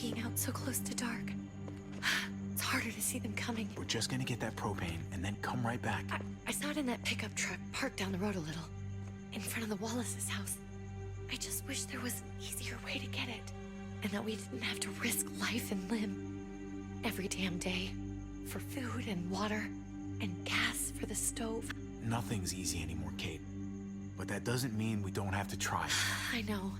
being out so close to dark. It's harder to see them coming. We're just gonna get that propane and then come right back. I saw it in that pickup truck parked down the road a little, in front of the Wallace's house. I just wish there was an easier way to get it, and that we didn't have to risk life and limb every damn day for food and water and gas for the stove. Nothing's easy anymore, Kate. But that doesn't mean we don't have to try. I know.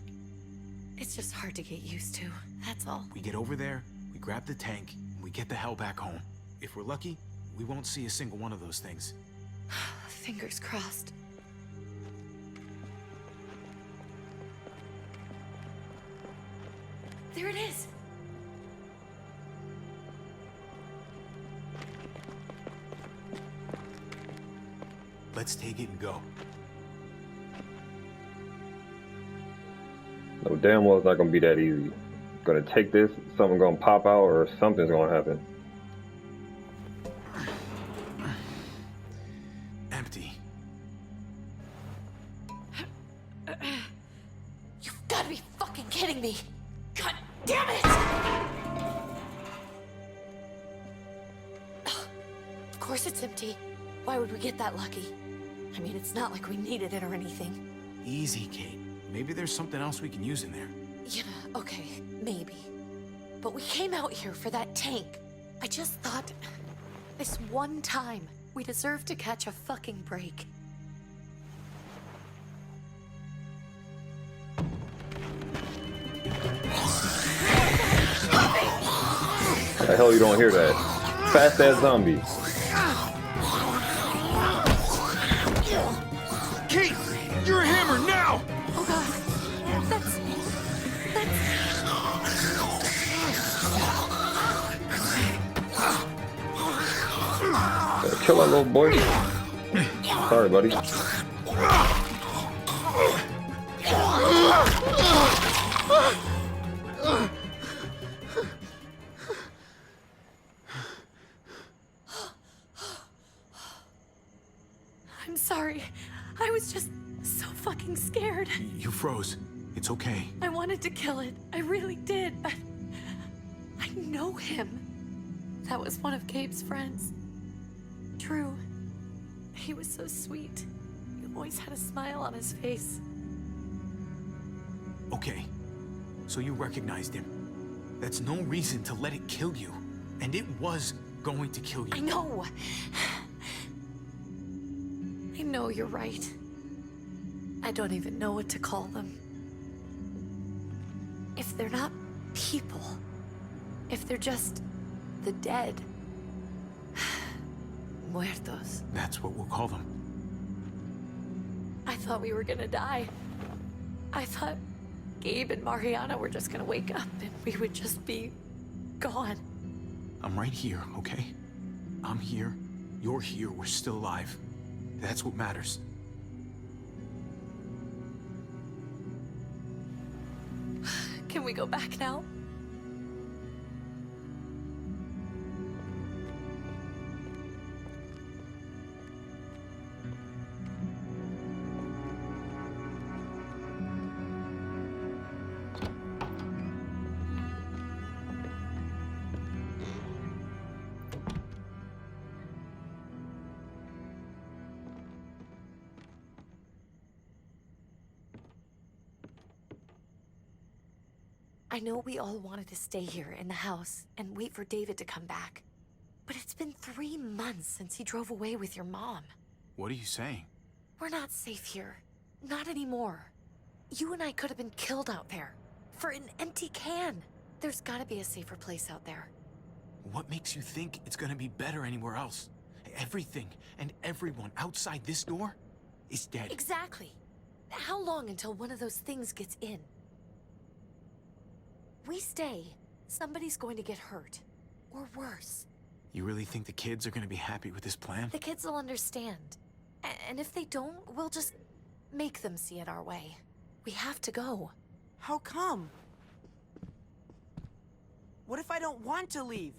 It's just hard to get used to, that's all. We get over there, we grab the tank, and we get the hell back home. If we're lucky, we won't see a single one of those things. Fingers crossed. There it is! Let's take it and go. No, damn well it's not gonna be that easy. Gonna take this, something gonna pop out, or something's gonna happen. Empty. You've gotta be fucking kidding me! God damn it! Of course it's empty. Why would we get that lucky? I mean, it's not like we needed it or anything. Easy, Kate. Maybe there's something else we can use in there. Yeah, okay, maybe. But we came out here for that tank. I just thought, this one time, we deserve to catch a fucking break. The hell you don't hear that? Fast ass zombie. Kate! You're a hammer now! Oh god, that's... Better kill that little boy. Sorry, buddy. I'm sorry. I was just so fucking scared. You froze. It's okay. I wanted to kill it. I really did, but... I know him. That was one of Gabe's friends. Drew. He was so sweet. He always had a smile on his face. Okay. So you recognized him. That's no reason to let it kill you. And it was going to kill you. I know. I know you're right. I don't even know what to call them. If they're not people, if they're just the dead, muertos. That's what we'll call them. I thought we were gonna die. I thought Gabe and Mariana were just gonna wake up and we would just be gone. I'm right here, okay? I'm here. You're here. We're still alive. That's what matters. Can we go back now? I know we all wanted to stay here in the house and wait for David to come back. But it's been 3 months since he drove away with your mom. What are you saying? We're not safe here. Not anymore. You and I could have been killed out there. For an empty can. There's gotta be a safer place out there. What makes you think it's gonna be better anywhere else? Everything and everyone outside this door is dead. Exactly. How long until one of those things gets in? We stay, somebody's going to get hurt. Or worse. You really think the kids are gonna be happy with this plan? The kids will understand. And if they don't, we'll just make them see it our way. We have to go. How come? What if I don't want to leave?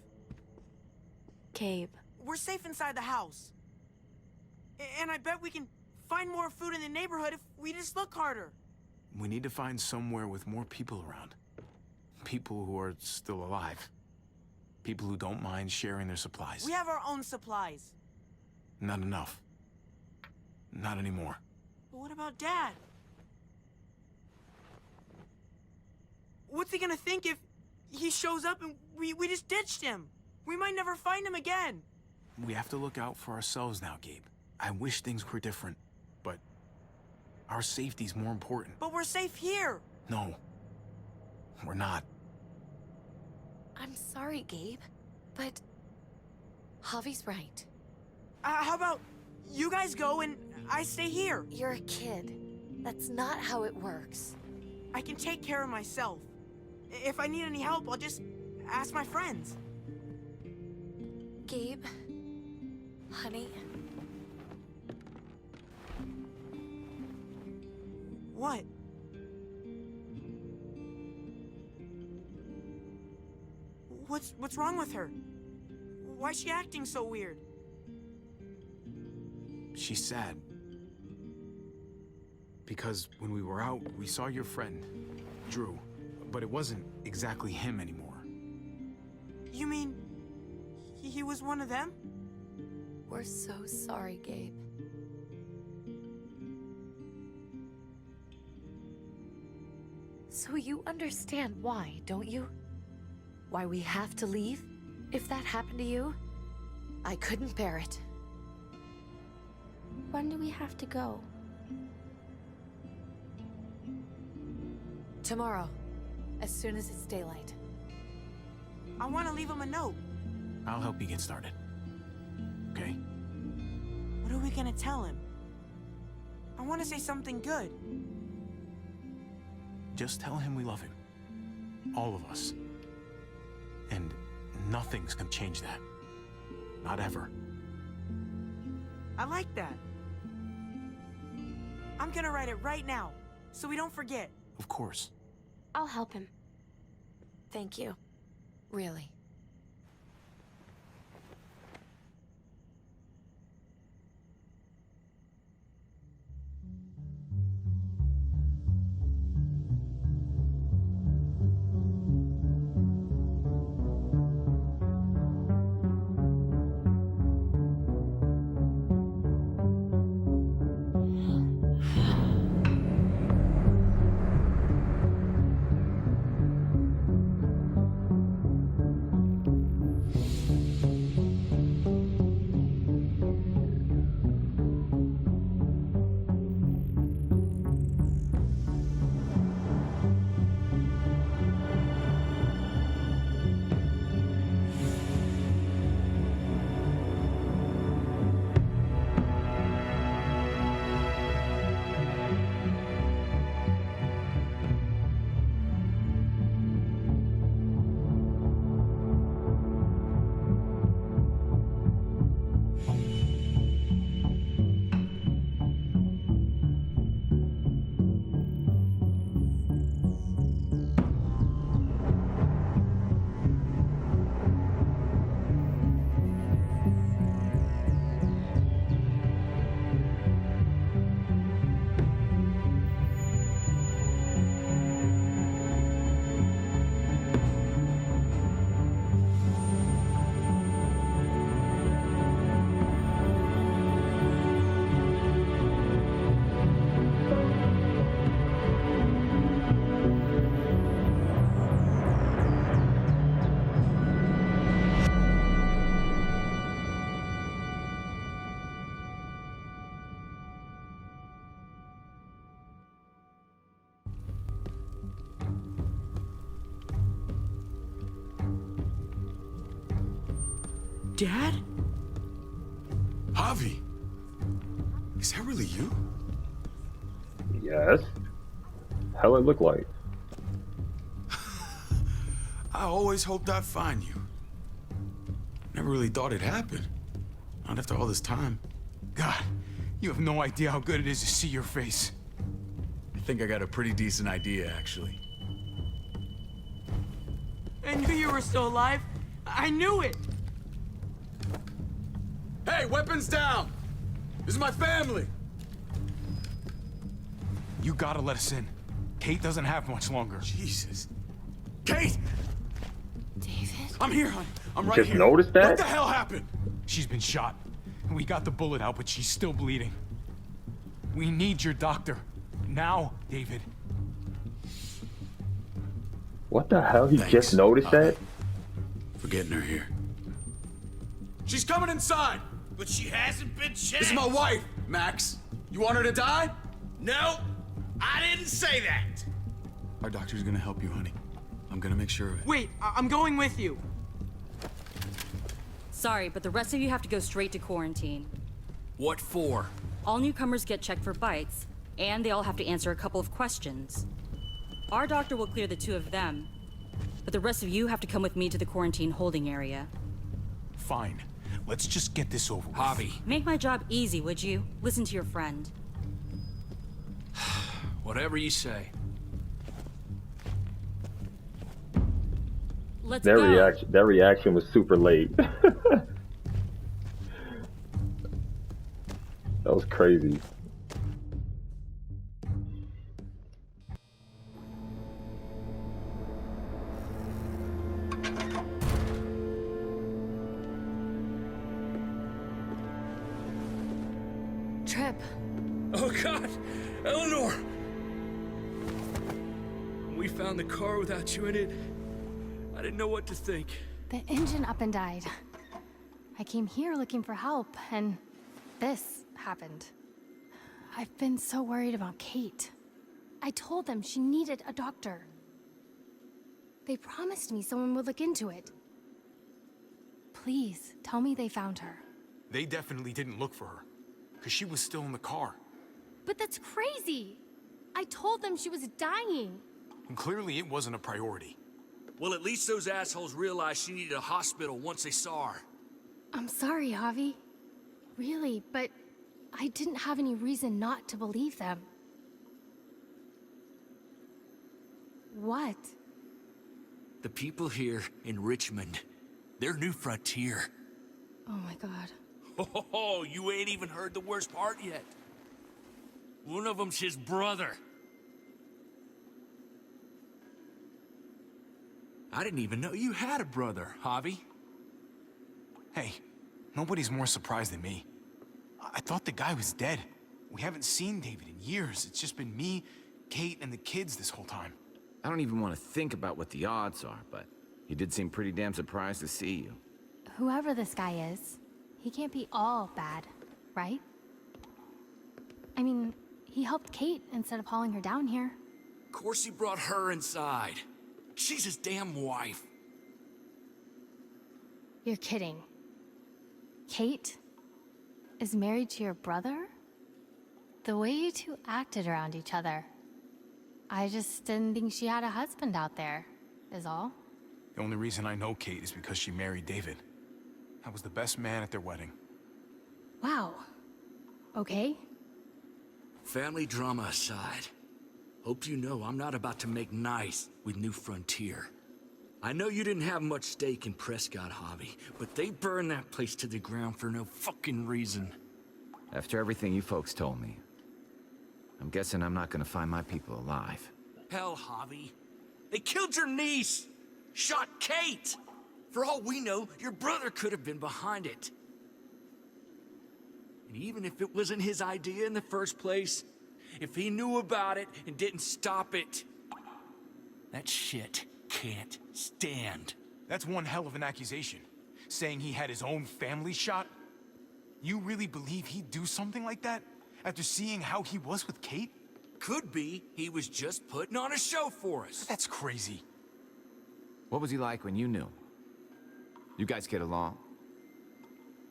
Gabe. We're safe inside the house. And I bet we can find more food in the neighborhood if we just look harder. We need to find somewhere with more people around. people who are still alive. People who don't mind sharing their supplies. We have our own supplies. Not enough. Not anymore. But what about Dad? What's he gonna think if he shows up and we just ditched him? We might never find him again. We have to look out for ourselves now, Gabe. I wish things were different, but our safety's more important. But we're safe here. No, we're not. I'm sorry, Gabe, but Javi's right. How about you guys go and I stay here? You're a kid. That's not how it works. I can take care of myself. If I need any help, I'll just ask my friends. Gabe, honey, What? What's wrong with her? Why's she acting so weird? She's sad. Because when we were out, we saw your friend, Drew, but it wasn't exactly him anymore. You mean he was one of them? we're so sorry, Gabe. So you understand why, don't you? Why we have to leave? If that happened to you, I couldn't bear it. When do we have to go? Tomorrow, as soon as it's daylight. I want to leave him a note. I'll help you get started. Okay? What are we gonna tell him? I want to say something good. Just tell him we love him. All of us. And nothing's gonna change that. Not ever. I like that. I'm gonna write it right now, so we don't forget. Of course. I'll help him. Thank you. Really. Dad? Javi! Is that really you? Yes. Hell, it look like. I always hoped I'd find you. Never really thought it'd happen. Not after all this time. God, you have no idea how good it is to see your face. I think I got a pretty decent idea, actually. I knew you were still alive. I knew it. Hey, weapons down! This is my family! You gotta let us in. Kate doesn't have much longer. Jesus. Kate! David? I'm here, hon. I'm right Just here. noticed that? What the hell happened? She's been shot. We got the bullet out, but she's still bleeding. We need your doctor. Now, David. What the hell? He Thanks, just noticed that? For getting her here. She's coming inside! But she hasn't been checked. This is my wife, Max. You want her to die? No, I didn't say that. Our doctor's gonna help you, honey. I'm gonna make sure of it. Wait, I'm going with you. Sorry, but the rest of you have to go straight to quarantine. What for? All newcomers get checked for bites, and they all have to answer a couple of questions. Our doctor will clear the two of them, but the rest of you have to come with me to the quarantine holding area. Fine. Let's just get this over with. Javi, Make my job easy, would you? Listen to your friend. whatever you say. Let's That go. reaction was super late. That was crazy. Trip. Oh God, Eleanor! When we found the car without you in it, I didn't know what to think. The engine up and died. I came here looking for help, and this happened. I've been so worried about Kate. I told them she needed a doctor. They promised me someone would look into it. Please, tell me they found her. They definitely didn't look for her, because she was still in the car. But that's crazy! I told them she was dying. And clearly it wasn't a priority. Well, at least those assholes realized she needed a hospital once they saw her. I'm sorry, Javi. Really, but I didn't have any reason not to believe them. What? The people here in Richmond, their new frontier. Oh my god. Oh, you ain't even heard the worst part yet. One of them's his brother. I didn't even know you had a brother, Javi. Hey, nobody's more surprised than me. I thought the guy was dead. We haven't seen David in years. It's just been me, Kate, and the kids this whole time. I don't even want to think about what the odds are, but he did seem pretty damn surprised to see you. Whoever this guy is, he can't be all bad, right? I mean, he helped Kate instead of hauling her down here. Of course he brought her inside. She's his damn wife. You're kidding. Kate is married to your brother? The way you two acted around each other. I just didn't think she had a husband out there, is all. The only reason I know Kate is because she married David. I was the best man at their wedding. Wow. Okay. Family drama aside, hope you know I'm not about to make nice with New Frontier. I know you didn't have much stake in Prescott, Javi, but they burned that place to the ground for no fucking reason. After everything you folks told me, I'm guessing I'm not gonna find my people alive. Hell, Javi. They killed your niece! Shot Kate! For all we know, your brother could have been behind it. And even if it wasn't his idea in the first place, if he knew about it and didn't stop it, that shit can't stand. That's one hell of an accusation. Saying he had his own family shot? You really believe he'd do something like that? After seeing how he was with Kate? Could be he was just putting on a show for us. That's crazy. What was he like when you knew? You guys get along?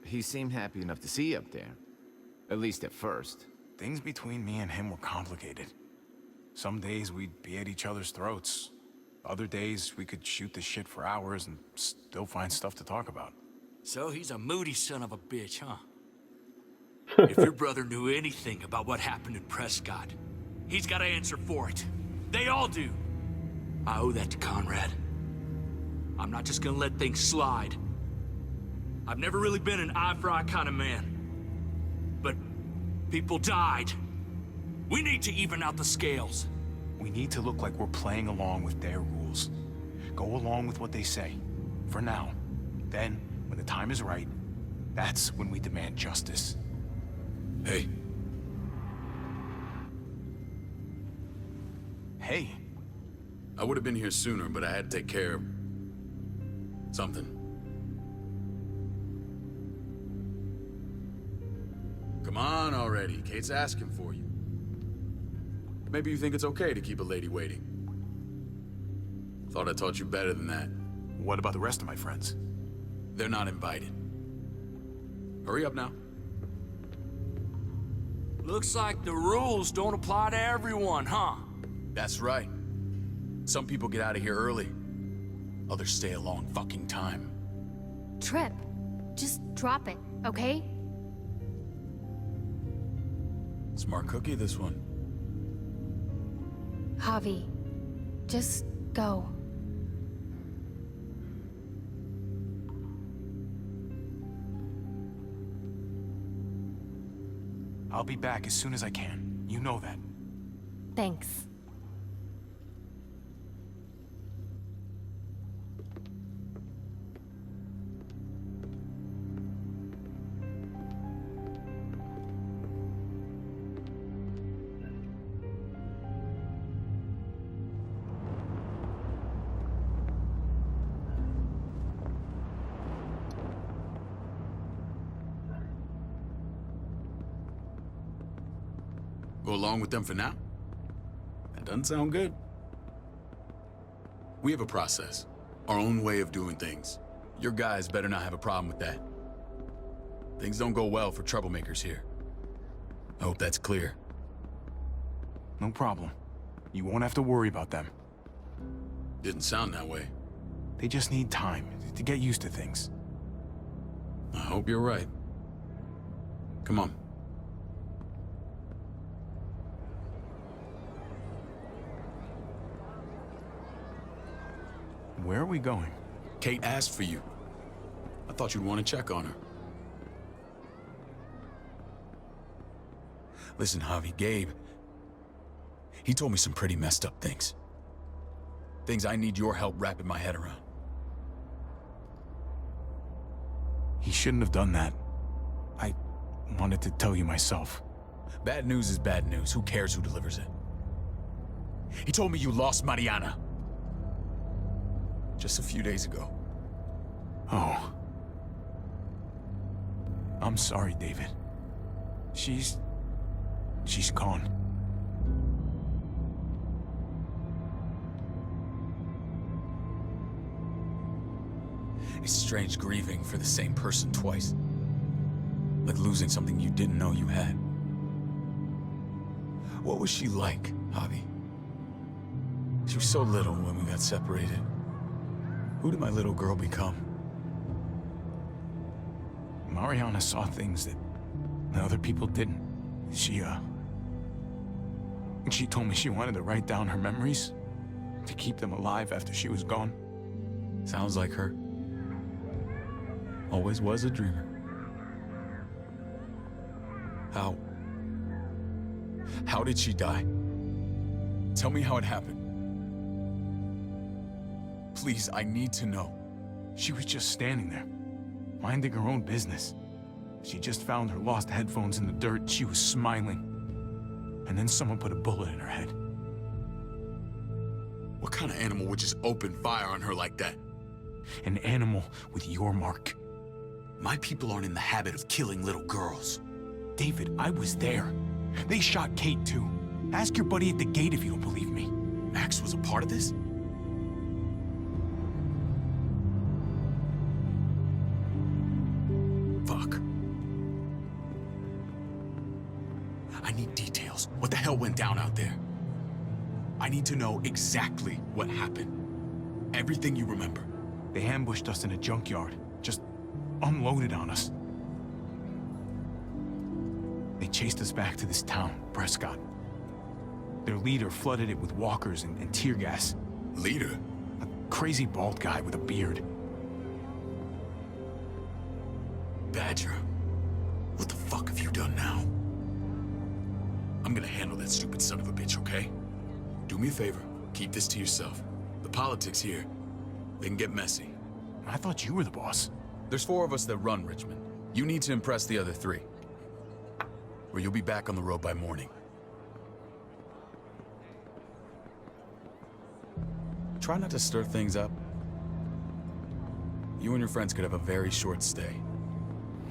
He seemed happy enough to see you up there. At least at first. Things between me and him were complicated. Some days we'd be at each other's throats. Other days we could shoot the shit for hours and still find stuff to talk about. So he's a moody son of a bitch, huh? If your brother knew anything about what happened in Prescott, he's got to answer for it. They all do. I owe that to Conrad. I'm not just gonna let things slide. I've never really been an eye-for-eye kind of man. But people died. We need to even out the scales. We need to look like we're playing along with their rules. go along with what they say. For now. Then, when the time is right, that's when we demand justice. Hey, Hey, I would have been here sooner, but I had to take care of something. Come on already. Kate's asking for you. Maybe you think it's okay to keep a lady waiting. Thought I taught you better than that. what about the rest of my friends? They're not invited. Hurry up now. Looks like the rules don't apply to everyone, huh? That's right. Some people get out of here early. Others stay a long fucking time. Trip, just drop it, okay? Smart cookie, this one. Javi, just go. I'll be back as soon as I can. You know that. Thanks. Go along with them for now? That doesn't sound good. We have a process, our own way of doing things. Your guys better not have a problem with that. Things don't go well for troublemakers here. I hope that's clear. No problem. You won't have to worry about them. Didn't sound that way. They just need time to get used to things. I hope you're right. Come on. Where are we going? Kate asked for you. I thought you'd want to check on her. Listen, Javi, Gabe, he told me some pretty messed up things. Things I need your help wrapping my head around. He shouldn't have done that. I wanted to tell you myself. Bad news is bad news. Who cares who delivers it? He told me you lost Mariana. Just a few days ago. Oh. I'm sorry, David. She's gone. It's strange grieving for the same person twice. Like losing something you didn't know you had. What was she like, Javi? She was so little when we got separated. Who did my little girl become? Mariana saw things that other people didn't. She told me she wanted to write down her memories to keep them alive after she was gone. Sounds like her. Always was a dreamer. How did she die? Tell me how it happened. Please, I need to know. She was just standing there, minding her own business. She just found her lost headphones in the dirt. She was smiling. And then someone put a bullet in her head. What kind of animal would just open fire on her like that? An animal with your mark. My people aren't in the habit of killing little girls. David, I was there. They shot Kate too. Ask your buddy at the gate if you don't believe me. Max was a part of this? Fuck. I need details. What the hell went down out there? I need to know exactly what happened. Everything you remember. They ambushed us in a junkyard. Just unloaded on us. They chased us back to this town, Prescott. Their leader flooded it with walkers and tear gas. Leader? A crazy bald guy with a beard. Badger, what the fuck have you done now? I'm gonna handle that stupid son of a bitch, okay? Do me a favor, keep this to yourself. The politics here, They can get messy. I thought you were the boss. There's 4 of us that run Richmond. You need to impress the other 3. Or you'll be back on the road by morning. Try not to stir things up. You and your friends could have a very short stay.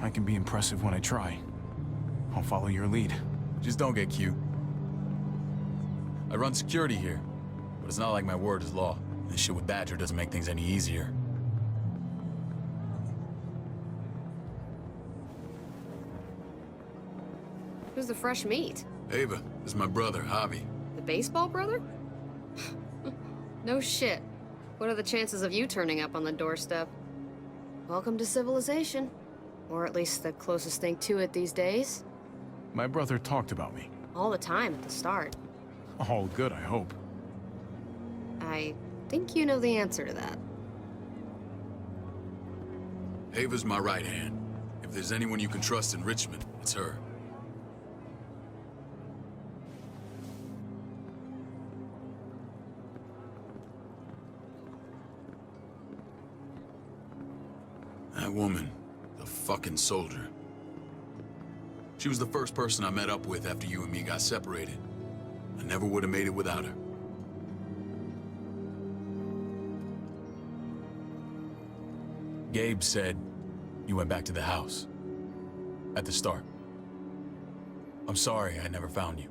I can be impressive when I try. I'll follow your lead. Just don't get cute. I run security here, but it's not like my word is law. This shit with Badger doesn't make things any easier. Who's the fresh meat? Ava, this is my brother, Javi. The baseball brother? No shit. What are the chances of you turning up on the doorstep? Welcome to civilization. Or at least the closest thing to it these days. My brother talked about me. All the time at the start. All good, I hope. I think you know the answer to that. Ava's my right hand. If there's anyone you can trust in Richmond, it's her. That woman, the fucking soldier. She was the first person I met up with after you and me got separated. I never would have made it without her. Gabe said you went back to the house. At the start. I'm sorry I never found you.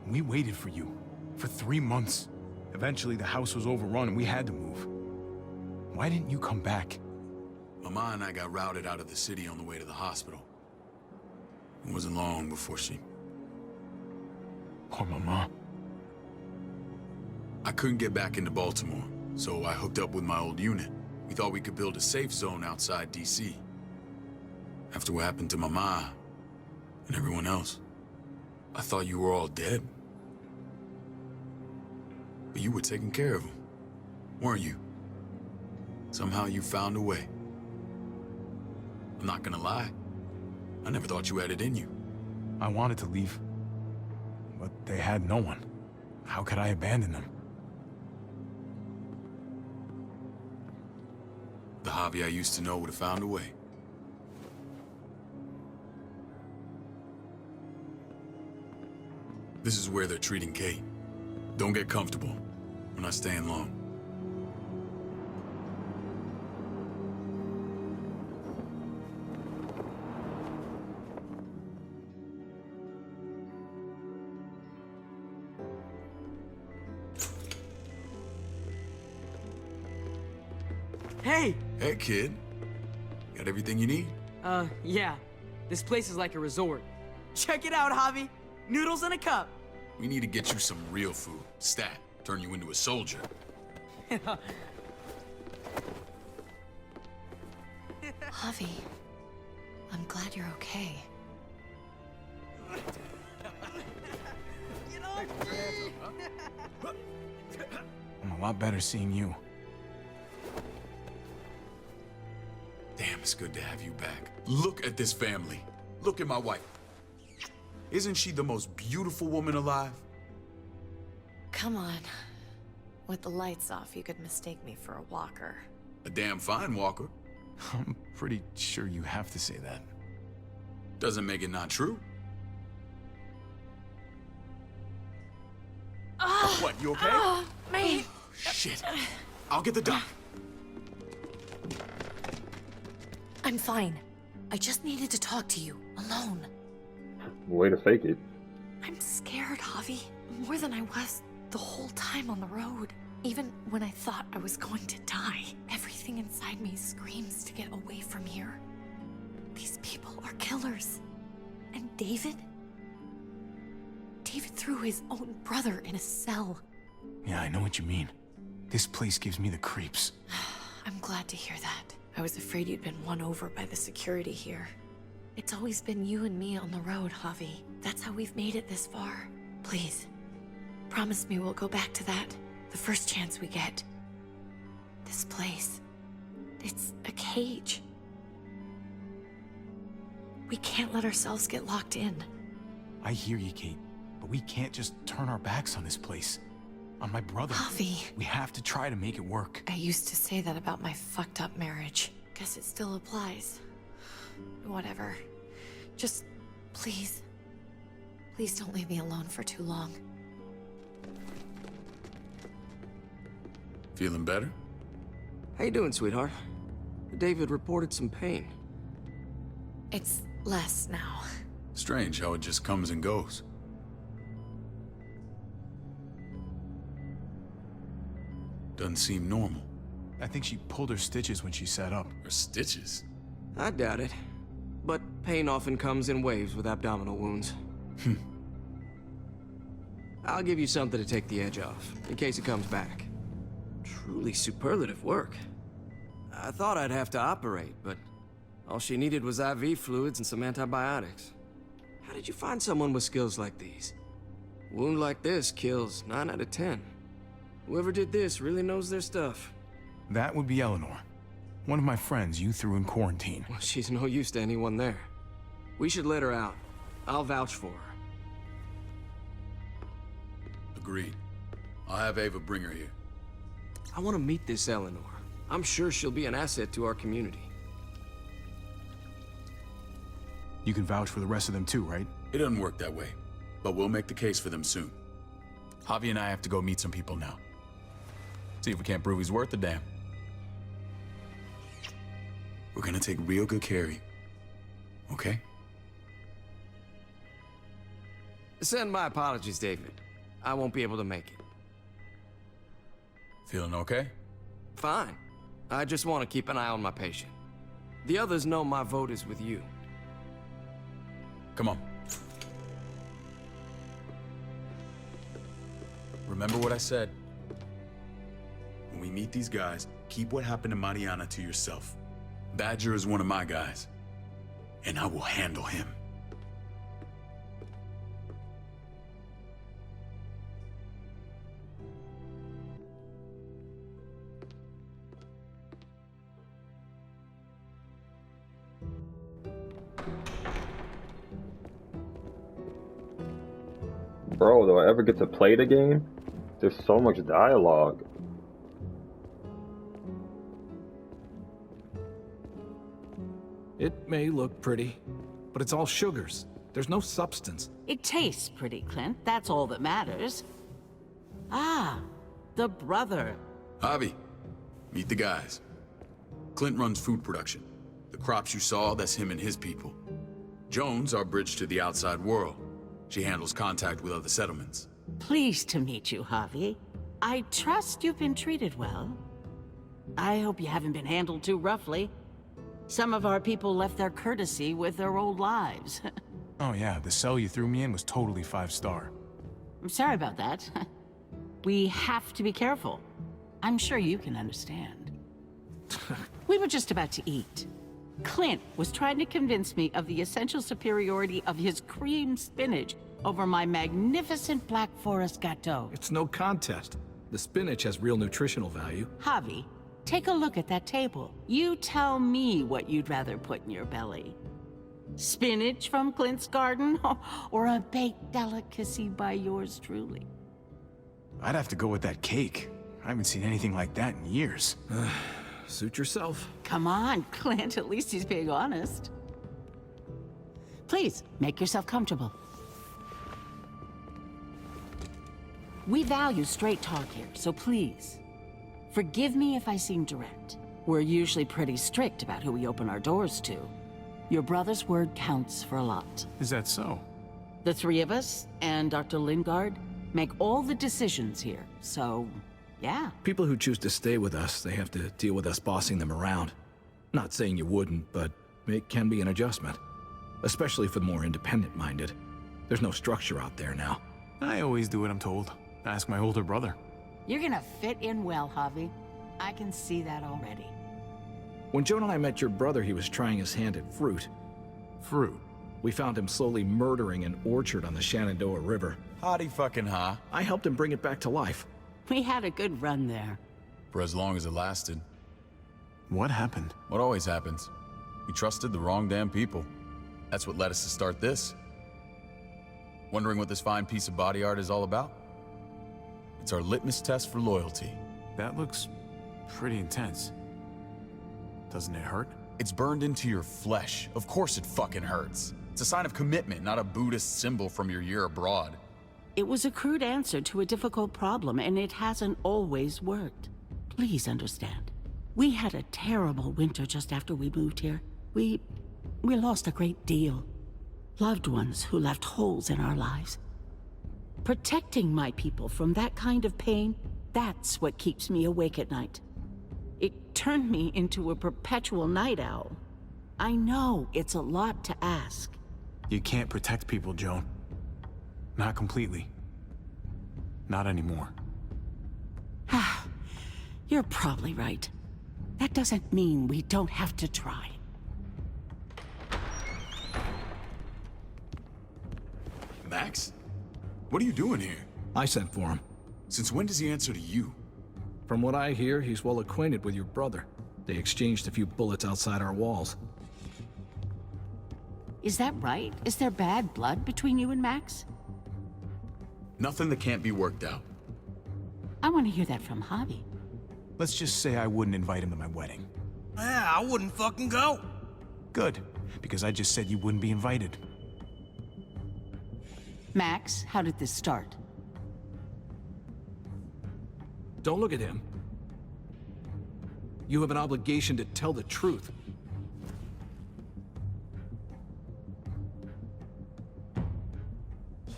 We waited for you. For 3 months. Eventually the house was overrun and we had to move. Why didn't you come back? Mama and I got routed out of the city on the way to the hospital. It wasn't long before she... Poor Mama. I couldn't get back into Baltimore, so I hooked up with my old unit. We thought we could build a safe zone outside D.C. After what happened to Mama and everyone else, I thought you were all dead. But you were taking care of them, weren't you? Somehow you found a way. I'm not gonna lie. I never thought you had it in you. I wanted to leave. But they had no one. How could I abandon them? The Javi I used to know would have found a way. This is where they're treating Kate. Don't get comfortable. We're not staying long. Hey! Hey, kid. Got everything you need? Yeah. This place is like a resort. Check it out, Javi. Noodles in a cup. We need to get you some real food. Stat. Turn you into a soldier. Javi, I'm glad you're okay. I'm a lot better seeing you. Damn, it's good to have you back. Look at this family. Look at my wife. Isn't she the most beautiful woman alive? Come on. With the lights off, you could mistake me for a walker. A damn fine walker. I'm pretty sure you have to say that. Doesn't make it not true. What, you okay? Mate! Shit. I'll get the doc. I'm fine. I just needed to talk to you, alone. Way to fake it. I'm scared, Javi. More than I was the whole time on the road. Even when I thought I was going to die, everything inside me screams to get away from here. These people are killers. And David? David threw his own brother in a cell. Yeah, I know what you mean. This place gives me the creeps. I'm glad to hear that. I was afraid you'd been won over by the security here. It's always been you and me on the road, Javi. That's how we've made it this far. Please, promise me we'll go back to that the first chance we get. This place, it's a cage. We can't let ourselves get locked in. I hear you, Kate, but we can't just turn our backs on this place. On my brother. Javi. We have to try to make it work. I used to say that about my fucked up marriage. Guess it still applies. Whatever. Just, please. Please don't leave me alone for too long. Feeling better? How you doing, sweetheart? David reported some pain. It's less now. Strange how it just comes and goes. Doesn't seem normal. I think she pulled her stitches when she sat up. Her stitches? I doubt it. But pain often comes in waves with abdominal wounds. I'll give you something to take the edge off, in case it comes back. Truly superlative work. I thought I'd have to operate, but all she needed was IV fluids and some antibiotics. How did you find someone with skills like these? A wound like this kills 9 out of 10. Whoever did this really knows their stuff. That would be Eleanor. One of my friends you threw in quarantine. Well, she's no use to anyone there. We should let her out. I'll vouch for her. Agreed. I'll have Ava bring her here. I want to meet this Eleanor. I'm sure she'll be an asset to our community. You can vouch for the rest of them too, right? It doesn't work that way, but we'll make the case for them soon. Javi and I have to go meet some people now. See if we can't prove he's worth a damn. We're gonna take real good care of you, okay? Send my apologies, David. I won't be able to make it. Feeling okay? Fine. I just want to keep an eye on my patient. The others know my vote is with you. Come on. Remember what I said. When we meet these guys, keep what happened to Mariana to yourself. Badger is one of my guys, and I will handle him. Bro, do I ever get to play the game? There's so much dialogue. It may look pretty, but it's all sugars. There's no substance. It tastes pretty, Clint. That's all that matters. Ah, the brother. Javi, meet the guys. Clint runs food production. The crops you saw, that's him and his people. Jones, our bridge to the outside world. She handles contact with other settlements. Pleased to meet you, Javi. I trust you've been treated well. I hope you haven't been handled too roughly. Some of our people left their courtesy with their old lives. Oh yeah, the cell you threw me in was totally 5-star. I'm sorry about that. We have to be careful. I'm sure you can understand. We were just about to eat. Clint was trying to convince me of the essential superiority of his cream spinach over my magnificent Black Forest gâteau. It's no contest. The spinach has real nutritional value. Javi, take a look at that table. You tell me what you'd rather put in your belly. Spinach from Clint's garden, or a baked delicacy by yours truly? I'd have to go with that cake. I haven't seen anything like that in years. Suit yourself. Come on, Clint, at least he's being honest. Please, make yourself comfortable. We value straight talk here, so please, forgive me if I seem direct. We're usually pretty strict about who we open our doors to. Your brother's word counts for a lot. Is that so? The three of us and Dr. Lingard make all the decisions here, so yeah. People who choose to stay with us, they have to deal with us bossing them around. Not saying you wouldn't, but it can be an adjustment. Especially for the more independent-minded. There's no structure out there now. I always do what I'm told. Ask my older brother. You're gonna fit in well, Javi. I can see that already. When Joan and I met your brother, he was trying his hand at fruit. Fruit? We found him slowly murdering an orchard on the Shenandoah River. Howdy fucking ha. I helped him bring it back to life. We had a good run there. For as long as it lasted. What happened? What always happens. We trusted the wrong damn people. That's what led us to start this. Wondering what this fine piece of body art is all about? It's our litmus test for loyalty. That looks pretty intense. Doesn't it hurt? It's burned into your flesh. Of course it fucking hurts. It's a sign of commitment, not a Buddhist symbol from your year abroad. It was a crude answer to a difficult problem, and it hasn't always worked. Please understand. We had a terrible winter just after we moved here. We lost a great deal. Loved ones who left holes in our lives. Protecting my people from that kind of pain, that's what keeps me awake at night. It turned me into a perpetual night owl. I know it's a lot to ask. You can't protect people, Joan. Not completely. Not anymore. You're probably right. That doesn't mean we don't have to try. Max? What are you doing here? I sent for him. Since when does he answer to you? From what I hear, he's well acquainted with your brother. They exchanged a few bullets outside our walls. Is that right? Is there bad blood between you and Max? Nothing that can't be worked out. I want to hear that from Javi. Let's just say I wouldn't invite him to my wedding. Yeah, I wouldn't fucking go. Good, because I just said you wouldn't be invited. Max, how did this start? Don't look at him. You have an obligation to tell the truth.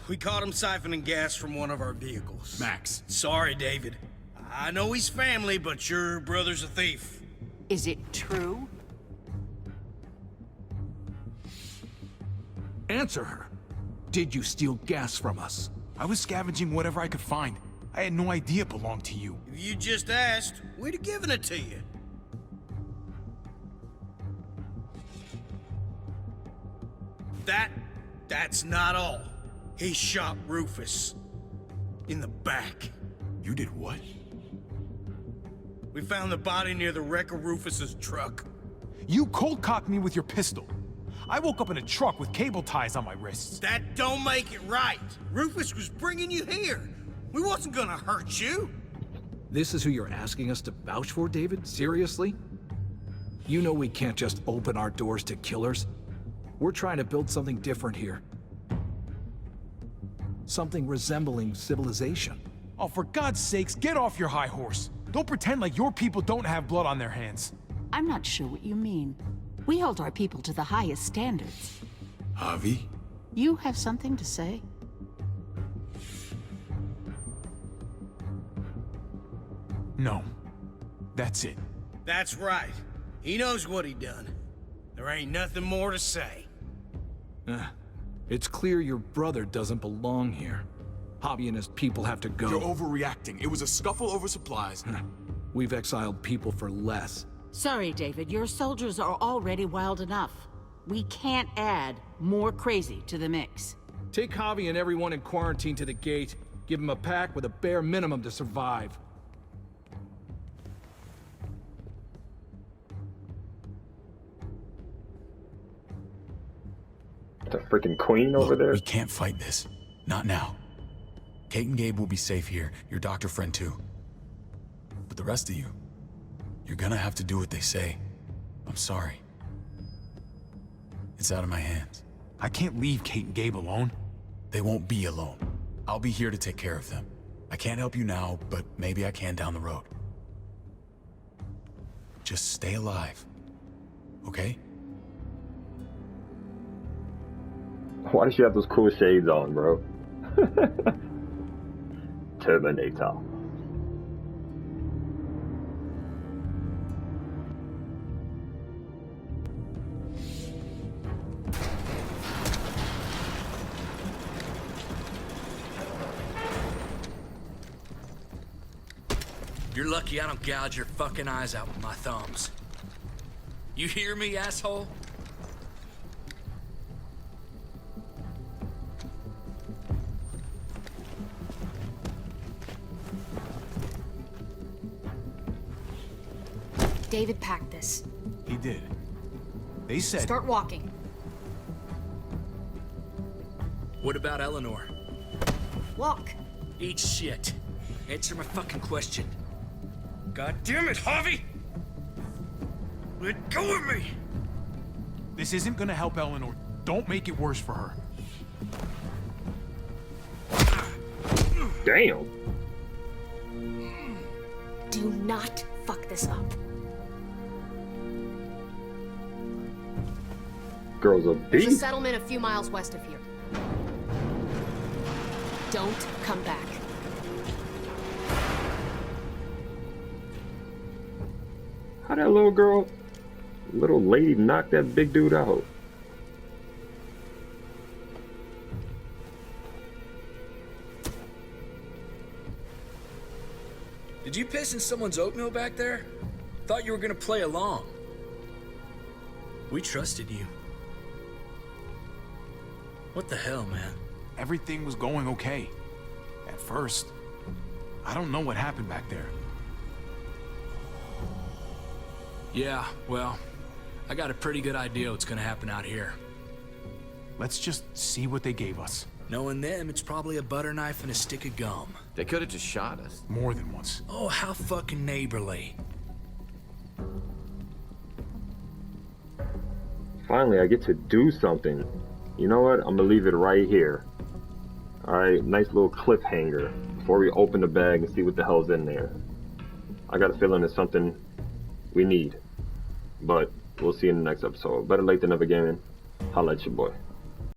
We caught him siphoning gas from one of our vehicles. Max. Sorry, David. I know he's family, but your brother's a thief. Is it true? Answer her. Did you steal gas from us? I was scavenging whatever I could find. I had no idea it belonged to you. If you just asked, we'd have given it to you. That's not all. He shot Rufus. In the back. You did what? We found the body near the wreck of Rufus's truck. You cold-cocked me with your pistol. I woke up in a truck with cable ties on my wrists. That don't make it right. Rufus was bringing you here. We wasn't gonna hurt you. This is who you're asking us to vouch for, David? Seriously? You know we can't just open our doors to killers. We're trying to build something different here. Something resembling civilization. Oh, for God's sakes, get off your high horse. Don't pretend like your people don't have blood on their hands. I'm not sure what you mean. We hold our people to the highest standards. Javi? You have something to say? No. That's it. That's right. He knows what he done. There ain't nothing more to say. It's clear your brother doesn't belong here. Javi and his people have to go. You're overreacting. It was a scuffle over supplies. We've exiled people for less. Sorry, David. Your soldiers are already wild enough. We can't add more crazy to the mix. Take Javi and everyone in quarantine to the gate. Give them a pack with a bare minimum to survive. The freaking queen over there. We can't fight this. Not now. Kate and Gabe will be safe here. Your doctor friend too. But the rest of you, you're gonna have to do what they say. I'm sorry. It's out of my hands. I can't leave Kate and Gabe alone. They won't be alone. I'll be here to take care of them. I can't help you now, but maybe I can down the road. Just stay alive. Okay? Why does she have those cool shades on, bro? Terminator. You're lucky I don't gouge your fucking eyes out with my thumbs. You hear me, asshole? David packed this. He did. They said... Start walking. What about Eleanor? Walk. Eat shit. Answer my fucking question. God damn it, Javi! Let go of me! This isn't gonna help Eleanor. Don't make it worse for her. Damn. Do not fuck this up. Girl's a There's a beast. settlement a few miles west of here. Don't come back. How that little lady knocked that big dude out? Did you piss in someone's oatmeal back there? Thought you were gonna play along. We trusted you. What the hell, man? Everything was going okay. At first. I don't know what happened back there. Yeah, well, I got a pretty good idea what's gonna happen out here. Let's just see what they gave us. Knowing them, it's probably a butter knife and a stick of gum. They could have just shot us. More than once. Oh, how fucking neighborly. Finally, I get to do something. You know what? I'm gonna leave it right here. Alright, nice little cliffhanger before we open the bag and see what the hell's in there. I got a feeling it's something we need. But we'll see you in the next episode. Better late than never, gaming. Holla at your boy.